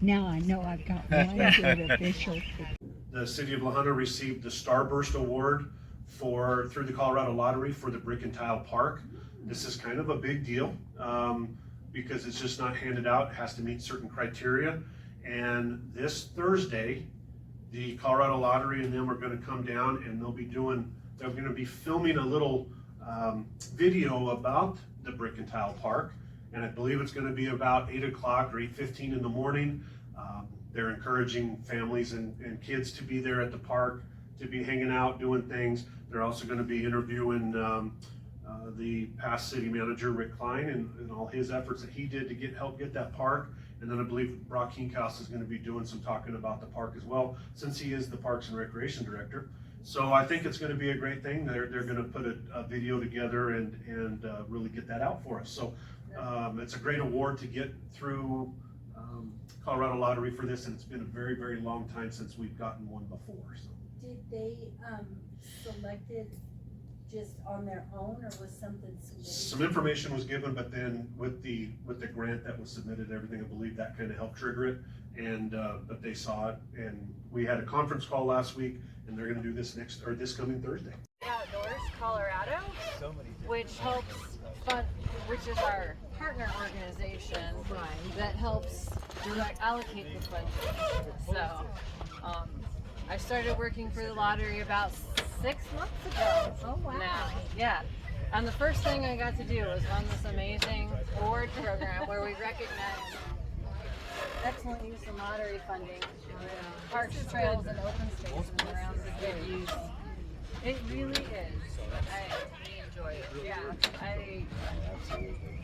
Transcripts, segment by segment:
Now I know I've got one good official. The city of La Junta received the Starburst Award through the Colorado Lottery for the Brick and Tile Park. This is kind of a big deal because it's just not handed out. It has to meet certain criteria. And this Thursday, the Colorado Lottery and them are going to come down and they're going to be filming a little video about the Brick and Tile Park. And I believe it's going to be about 8 o'clock or 8:15 in the morning. They're encouraging families and kids to be there at the park, to be hanging out, doing things. They're also going to be interviewing the past city manager, Rick Klein, and all his efforts that he did to help get that park. And then I believe Brock Hinkhouse is going to be doing some talking about the park as well, since he is the Parks and Recreation Director. So I think it's going to be a great thing. They're going to put a video together and really get that out for us. So it's a great award to get through Colorado Lottery for this, and it's been a very, very long time since we've gotten one before. So. Did they select it just on their own, or was something submitted? Some information was given, but then with the grant that was submitted, everything, I believe that kind of helped trigger it. And but they saw it, and we had a conference call last week, and they're going to do this this coming Thursday. Outdoors Colorado, which helps fund, which is our partner organization that helps allocate the budget. So I started working for the lottery about 6 months ago. Oh wow! Now, yeah. And the first thing I got to do was run this amazing award program where we recognize excellent use of lottery funding, parks, trails, and open spaces around the good use. It really is. I enjoy it. Yeah,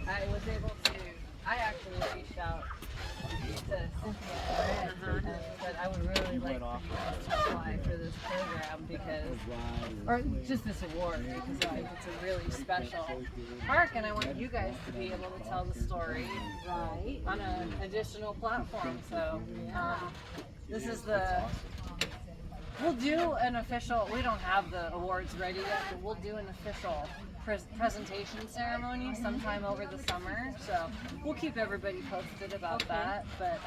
I was able to. I actually reached out to Cynthia and said I would really like to apply for this program or just this award because it's a really special park, and I want you guys to be able to tell the story on an additional platform. So this is we'll do an official, we don't have the awards ready yet, but we'll do an official presentation ceremony sometime over the summer. So we'll keep everybody posted about that. But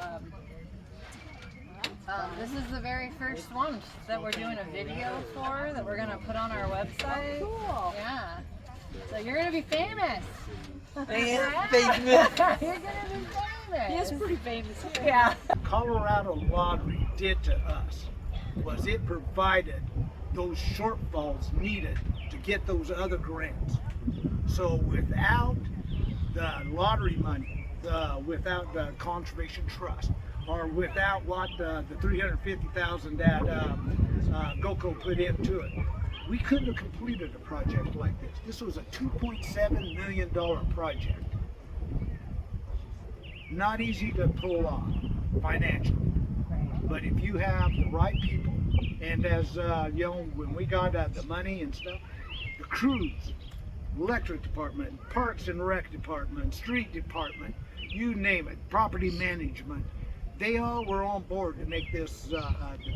this is the very first one that we're doing a video for that we're going to put on our website. Cool. Yeah. So you're going to be famous. Famous. You're going to be famous. He is pretty famous. Yeah. Colorado Lottery did to us was it provided those shortfalls needed to get those other grants. So without the lottery money, without the Conservation Trust, or without what the $350,000 that GOCO put into it, we couldn't have completed a project like this. This was a $2.7 million project. Not easy to pull off financially. But if you have the right people, and as when we got the money and stuff, the crews, electric department, parks and rec department, street department, you name it, property management, they all were on board to make this the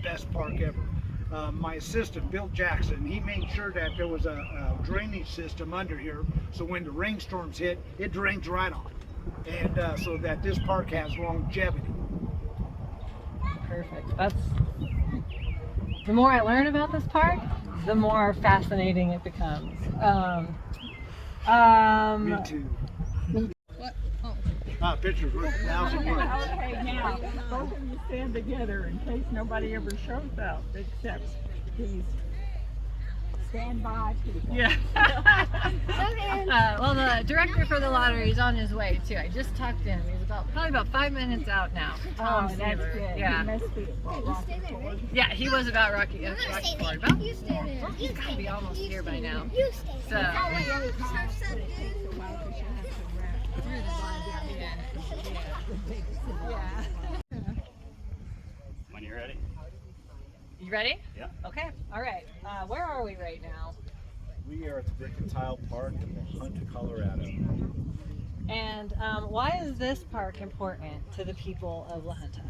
best park ever. My assistant, Bill Jackson, he made sure that there was a drainage system under here, so when the rainstorms hit, it drains right on, and so that this park has longevity. Perfect. The more I learn about this park, the more fascinating it becomes. Me too. What? Pictures worth 1,000 words. Okay, now both of you stand together in case nobody ever shows up except these standby people. Yeah. Well, the director for the lottery is on his way too. I just talked to him. He's probably about 5 minutes out now. Oh, that's Seaver. good. Yeah. He must be at Rocky Ford. Yeah, he was about Rocky Ford. Well, he's got to be almost here by now. So. Yeah. When you're ready. You ready? Yeah. Okay. All right. Where are we right now? We are at the Brick and Tile Park in La Junta, Colorado. And why is this park important to the people of La Junta?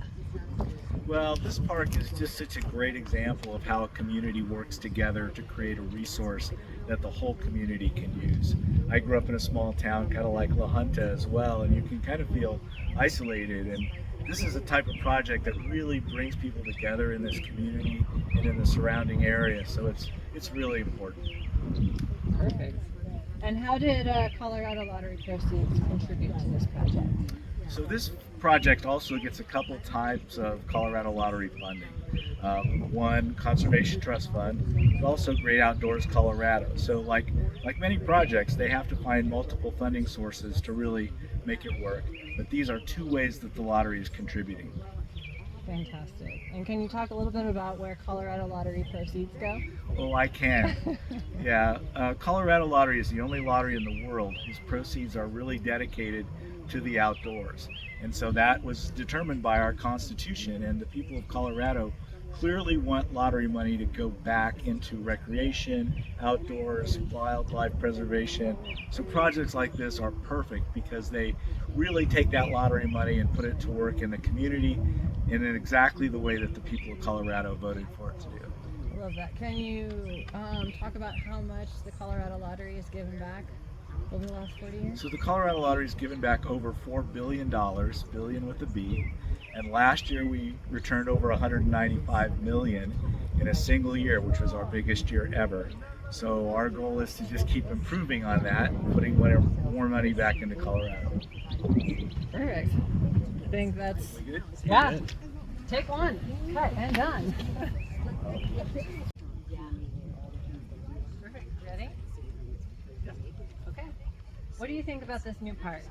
Well, this park is just such a great example of how a community works together to create a resource that the whole community can use. I grew up in a small town kind of like La Junta as well, and you can kind of feel isolated, and this is a type of project that really brings people together in this community and in the surrounding area. So it's really important. Perfect. And how did Colorado Lottery proceeds contribute to this project? So this project also gets a couple types of Colorado Lottery funding. One, Conservation Trust Fund, but also Great Outdoors Colorado. So like many projects, they have to find multiple funding sources to really make it work. But these are two ways that the lottery is contributing. Fantastic. And can you talk a little bit about where Colorado Lottery proceeds go? Oh, I can. Yeah, Colorado Lottery is the only lottery in the world whose proceeds are really dedicated to the outdoors. And so that was determined by our Constitution, and the people of Colorado clearly want lottery money to go back into recreation, outdoors, wildlife preservation. So projects like this are perfect because they really take that lottery money and put it to work in the community in exactly the way that the people of Colorado voted for it to do. I love that. Can you talk about how much the Colorado Lottery has given back over the last 40 years? So the Colorado Lottery has given back over $4 billion, billion with a B, and last year we returned over $195 million in a single year, which was our biggest year ever. So our goal is to just keep improving on that, putting more money back into Colorado. Perfect. I think that's, We good? yeah. Good. Take one, cut, and done. Perfect. Ready? Okay. What do you think about this new park?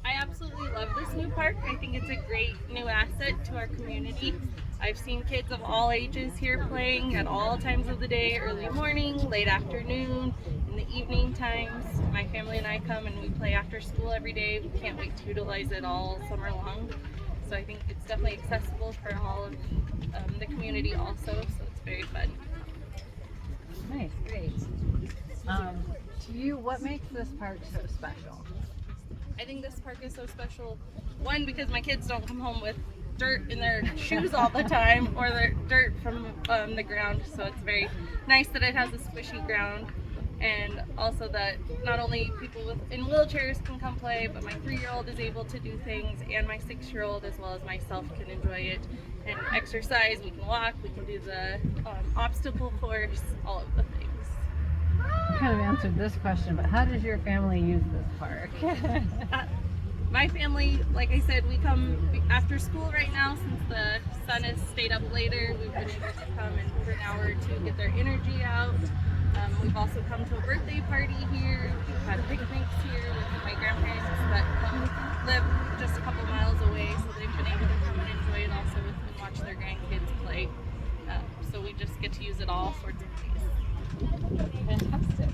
I absolutely love this new park. I think it's a great new asset to our community. I've seen kids of all ages here playing at all times of the day, early morning, late afternoon, in the evening times. My family and I come and we play after school every day. We can't wait to utilize it all summer long. So I think it's definitely accessible for all of the community also, so it's very fun. Nice, great. To you, what makes this park so special? I think this park is so special, one, because my kids don't come home with dirt in their shoes all the time or their dirt from the ground, so it's very nice that it has a squishy ground, and also that not only people in wheelchairs can come play, but my 3-year-old is able to do things, and my 6-year-old as well as myself can enjoy it and exercise. We can walk, we can do the obstacle course, all of the things. You kind of answered this question, but how does your family use this park? My family, like I said, we come after school right now since the sun has stayed up later. We've been able to come and for an hour or two get their energy out. We've also come to a birthday party here. We've had picnics here with my grandparents that live just a couple miles away, so they've been able to come and enjoy it also with me and watch their grandkids play. So we just get to use it all sorts of ways. Fantastic.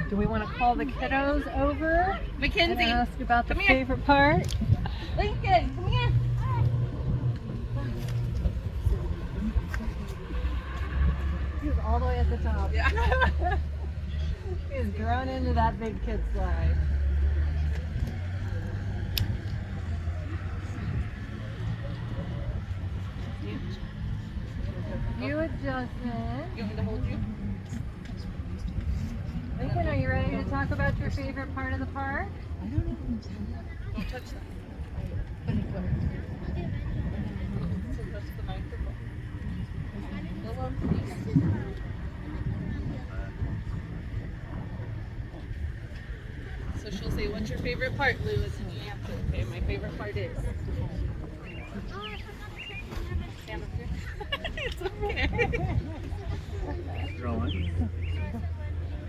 Do we want to call the kiddos over Mackenzie, and ask about the come here. favorite part? Lincoln, come here. He's all the way at the top. Yeah. He's grown into that big kid slide. You adjustment. You want me to hold you? Lincoln, are you ready to talk about your favorite part of the park? Don't touch that. So touch the microphone. Hello, please. So she'll say, "What's your favorite part, Lou?" And you answer. Okay, my favorite part is. Stand up here. It's okay. Drawing.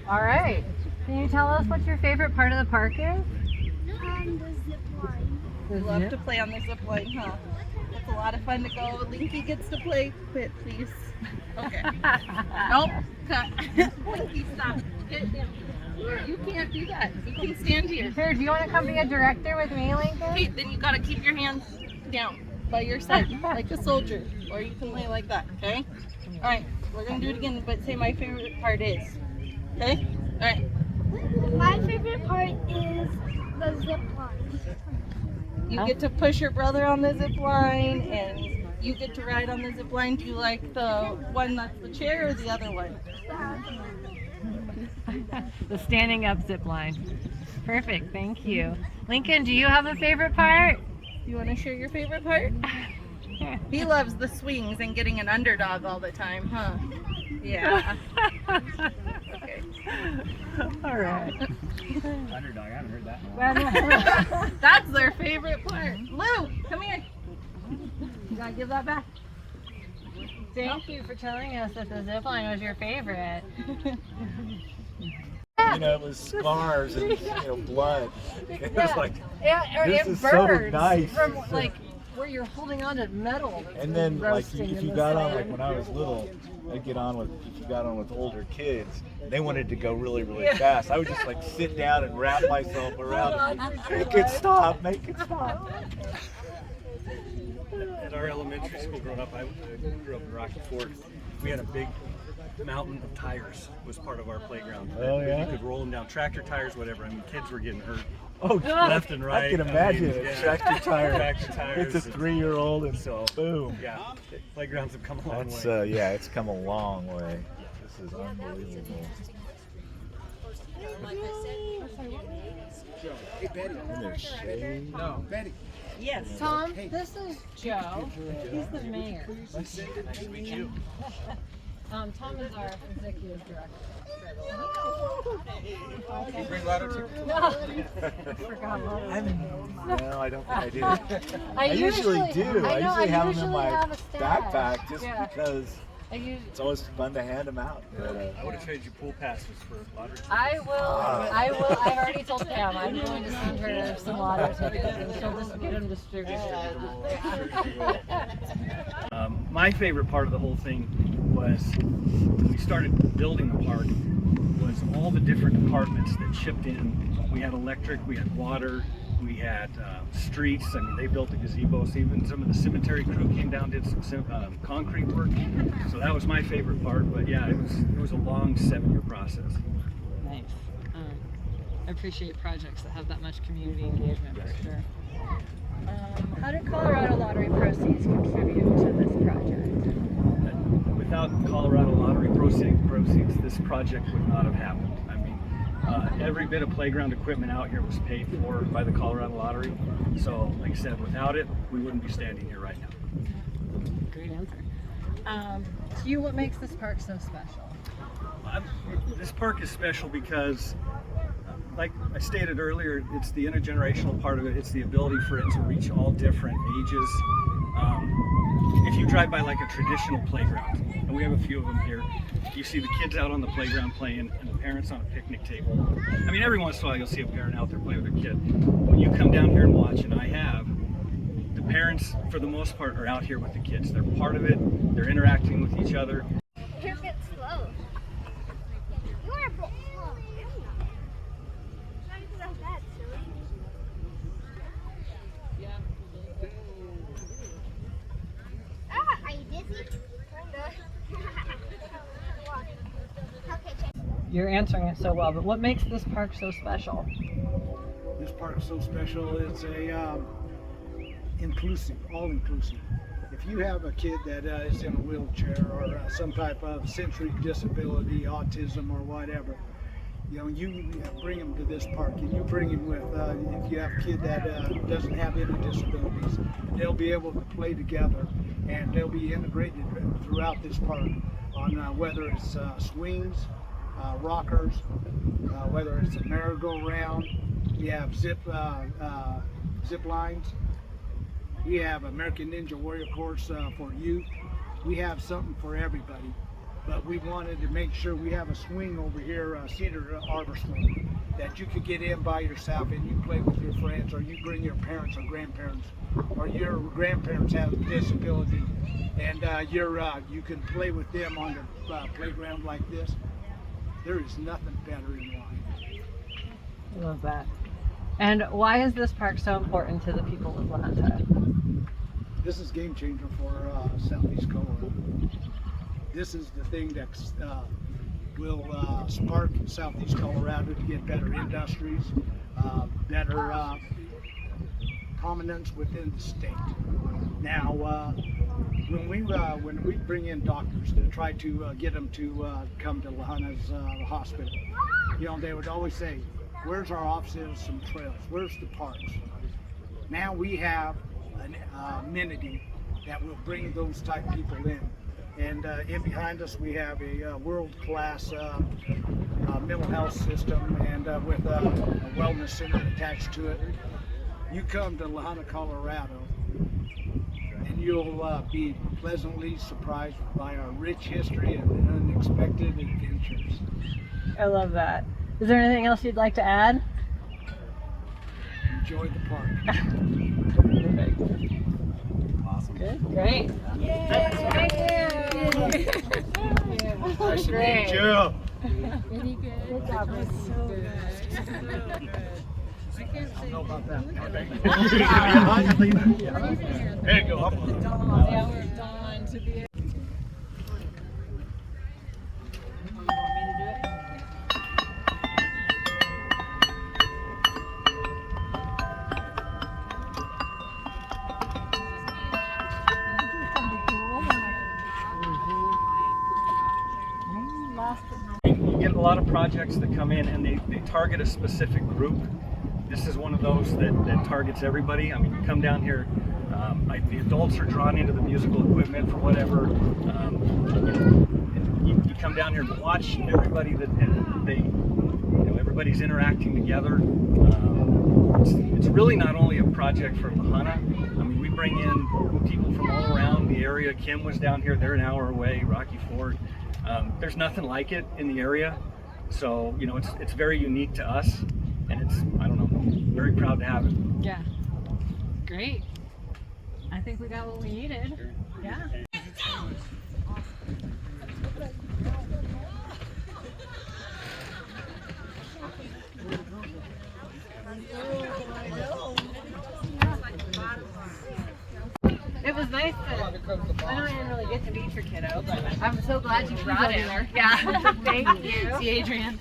All right. Can you tell us what your favorite part of the park is? The zip line. We love to play on the zip line, huh? It's a lot of fun to go. Linky gets to play. Quit, please. Okay. Nope. Cut. Linky, stop. Get down. You can't do that. You can stand here. Here, do you want to come be a director with me, Lincoln? Okay, then you gotta keep your hands down by your side, like a soldier. Or you can lay like that, okay? Alright, we're gonna do it again, but say my favorite part is. Okay? Alright. My favorite part is the zip line. You get to push your brother on the zip line, and you get to ride on the zip line. Do you like the one that's the chair or the other one? The standing up zip line. Perfect, thank you. Lincoln, do you have a favorite part? You want to share your favorite part? He loves the swings and getting an underdog all the time, huh? Yeah. Okay. All right. Underdog, I haven't heard that. That's their favorite part. Lou, come here. You gotta give that back. Thank you for telling us that the zip line was your favorite. You know, it was scars and blood. It was like, yeah, or this it is so burns nice. from like where you're holding on to metal. And then, like, roasting if in you the got on, sun. like when I was little, if you got on with older kids, they wanted to go really, really fast. I would just like sit down and wrap myself around. Make it stop. Make it stop. At our elementary school growing up, I grew up in Rocky Ford. We had a big mountain of tires was part of our playground. Oh, yeah? You could roll them down, tractor tires, whatever. I mean, kids were getting hurt Oh, left and right. I can imagine I mean, it. yeah. Tractor tire. Tractor tires. It's a 3-year-old and So, boom. yeah, playgrounds have come a long That's way. yeah, it's come a long way. This is unbelievable. And there's shade. No, Betty. Yes. Tom, this is Joe. He's the mayor. Nice to meet you. Tom is our executive director. You bring ladder too? No, I forgot ladder. No, I don't think I do. I usually do. I usually have them in usually my have a stash. backpack just Yeah. because I usually, it's always fun to hand them out. But, I would have traded you pool passes for lottery. I will. I've already told Pam I'm going to send her some lottery tickets and she'll just get them distributed. My favorite part of the whole thing was when we started building the park was all the different departments that chipped in. We had electric, we had water, we had streets. I mean, they built the gazebos. Even some of the cemetery crew came down, did some concrete work. So that was my favorite part. But yeah, it was a long 7-year process. Nice. I appreciate projects that have that much community engagement for sure. How did Colorado Lottery proceeds contribute to this project? Without Colorado Lottery proceeds, this project would not have happened. I mean, every bit of playground equipment out here was paid for by the Colorado Lottery. So, like I said, without it, we wouldn't be standing here right now. Great answer. To you, what makes this park so special? This park is special because, like I stated earlier, it's the intergenerational part of it. It's the ability for it to reach all different ages. If you drive by like a traditional playground, and we have a few of them here, you see the kids out on the playground playing and the parents on a picnic table. I mean, every once in a while you'll see a parent out there playing with their kid. When you come down here and watch, and I have, the parents, for the most part, are out here with the kids. They're part of it. They're interacting with each other. You're a bit slow. You are a bit slow. Not that silly. Are you dizzy? Kinda. Okay, check. You're answering it so well, but what makes this park so special? This park is so special. It's a inclusive, all inclusive. If you have a kid that is in a wheelchair or some type of sensory disability, autism or whatever, you bring them to this park, and you bring them with, if you have a kid that doesn't have any disabilities, they'll be able to play together and they'll be integrated throughout this park on whether it's swings, rockers, whether it's a merry-go-round. We have zip lines. We have American Ninja Warrior course for youth. We have something for everybody. But we wanted to make sure we have a swing over here, Cedar Arbor swing, that you could get in by yourself and you play with your friends, or you bring your parents or grandparents, or your grandparents have a disability, and you can play with them on the playground like this. There is nothing better in life. I love that. And why is this park so important to the people of La Junta? This is game changer for Southeast Colorado. This is the thing that will spark Southeast Colorado to get better industries, better prominence within the state. Now, when we bring in doctors to try to get them to come to La Junta's hospital, they would always say, "Where's our offices, some trails? Where's the parks?" Now we have an amenity that will bring those type people in. And in behind us, we have a world-class mental health system, and with a wellness center attached to it. You come to Junta, Colorado, and you'll be pleasantly surprised by our rich history and unexpected adventures. I love that. Is there anything else you'd like to add? Enjoy the park. Perfect. Awesome. Good. Great. Yay! Thank you. Nice to Great. meet you. Really good. Good job. So good. I don't know about that. There you go. Up. Yeah, we're done to be. You get a lot of projects that come in and they target a specific group. This is one of those that targets everybody. I mean, you come down here, the adults are drawn into the musical equipment for whatever. You come down here and watch everybody everybody's interacting together. It's really not only a project for Junta. I mean, we bring in people from all around the area. Kim was down here; they're an hour away. Rocky Ford. There's nothing like it in the area, so it's very unique to us, and I don't know, very proud to have it. Yeah. Great. I think we got what we needed. Yeah. It was nice to, I know I didn't really get to meet your kiddo, but I'm so glad you brought him. Yeah. Thank you. See, Adrian.